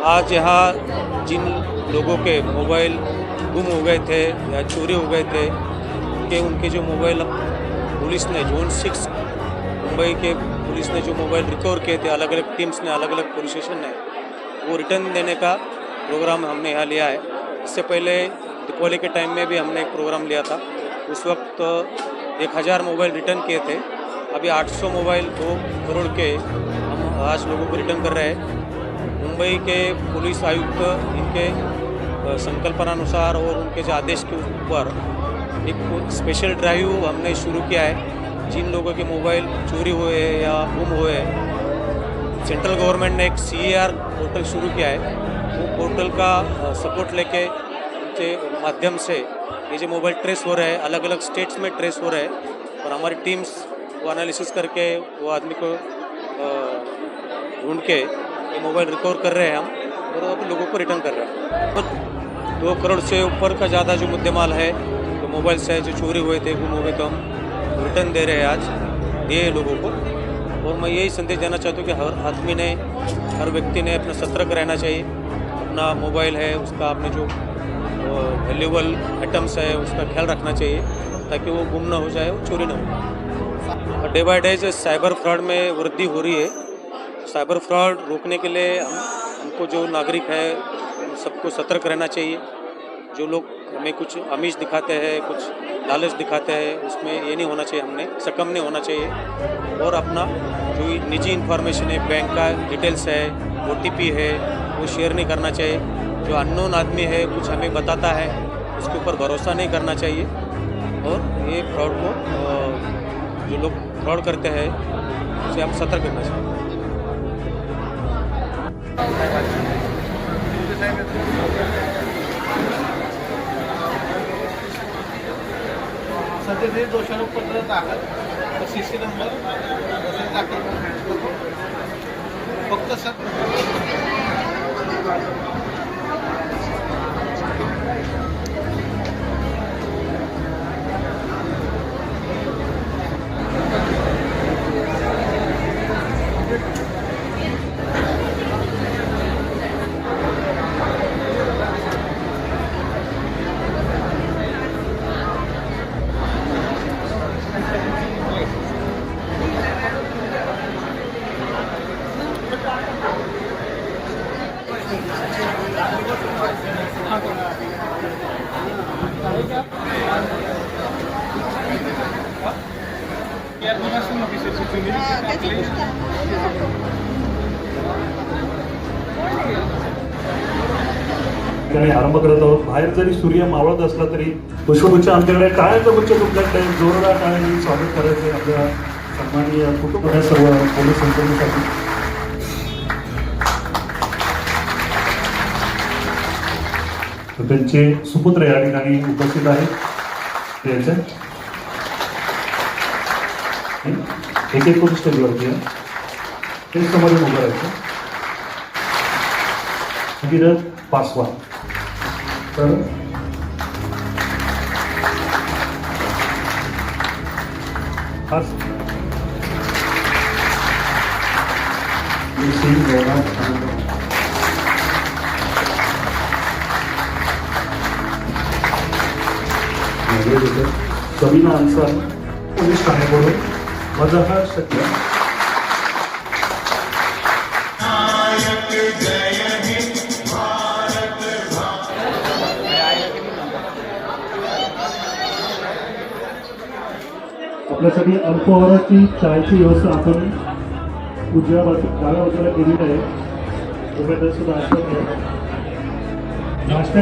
आज यहाँ जिन लोगों के मोबाइल गुम हो गए थे या चोरी हो गए थे उनके जो मोबाइल पुलिस ने जोन 6 मुंबई के पुलिस ने जो मोबाइल रिकवर किए थे, अलग अलग टीम्स ने, अलग अलग पुलिस स्टेशन ने, वो रिटर्न देने का प्रोग्राम हमने यहाँ लिया है। इससे पहले दीपावली के टाइम में भी हमने एक प्रोग्राम लिया था। उस वक्त 1000 मोबाइल रिटर्न किए थे। अभी 800 मोबाइल 2 करोड़ के हम आज लोगों को रिटर्न कर रहे हैं। मुंबई के पुलिस आयुक्त इनके संकल्पनानुसार और उनके जो आदेश के ऊपर एक स्पेशल ड्राइव हमने शुरू किया है। जिन लोगों के मोबाइल चोरी हुए या गुम हुए, सेंट्रल गवर्नमेंट ने एक CAR पोर्टल शुरू किया है। वो पोर्टल का सपोर्ट लेके उनके माध्यम से ये जो मोबाइल ट्रेस हो रहे हैं, अलग अलग स्टेट्स में ट्रेस हो रहे हैं, और हमारी टीम्स वो एनालिसिस करके वो आदमी को ढूंढ के ये मोबाइल रिकवर कर रहे हैं हम, और अब लोगों को रिटर्न कर रहे हैं। तो 2 करोड़ से ऊपर का ज़्यादा जो मुद्देमाल है, जो मोबाइल्स है जो चोरी हुए थे, गुम हो गए, तो हम रिटर्न दे रहे हैं आज, दिए लोगों को। और मैं यही संदेश देना चाहता हूँ कि हर आदमी ने, हर व्यक्ति ने अपना सतर्क रहना चाहिए। अपना मोबाइल है उसका, अपने जो वैल्यूबल आइटम्स है उसका ख्याल रखना चाहिए, ताकि वो गुम ना हो जाए, वो चोरी ना हो। Day by day cyber fraud में वृद्धि हो रही है। साइबर फ्रॉड रोकने के लिए हमको जो नागरिक है सबको सतर्क रहना चाहिए। जो लोग हमें कुछ आमिष दिखाते हैं, कुछ लालच दिखाते हैं, उसमें ये नहीं होना चाहिए, हमने सकम नहीं होना चाहिए। और अपना जो निजी इन्फॉर्मेशन है, बैंक का डिटेल्स है, OTP है, वो शेयर नहीं करना चाहिए। जो अननोन आदमी है कुछ हमें बताता है, उसके ऊपर भरोसा नहीं करना चाहिए। और ये फ्रॉड को, जो लोग फ्रॉड करते हैं उसे हम सतर्क करना चाहिए। सध्या ते दोषारोपपत्र दाखल, CC नंबर दाखल फक्त आरंभ करत आहोत। बाहेर जरी सूर्य मावळत असला तरी पुष्पगुच्छ आमच्याकडे, टाळ्यांचा गुच्छ तुमच्याकडे, जोरदार टाळ्यांनी स्वागत करायचे आपल्या सन्माननीय कुटुंब सर्व पोलीस यंत्रणेसाठी। त्यांचे सुपुत्र या ठिकाणी उपस्थित आहेत। एक एक करून स्टेजवरती ते समोर उभं राहायचं। भगीरथ पासवान, तर सबीना अन्सार पोलीस ठाण्याकडून वजाहत शक्य। आपल्यासाठी अल्पहाराची चायची व्यवस्था आपण उजव्या डाव्या बाजूला केलेली आहे। सुद्धा नाश्ता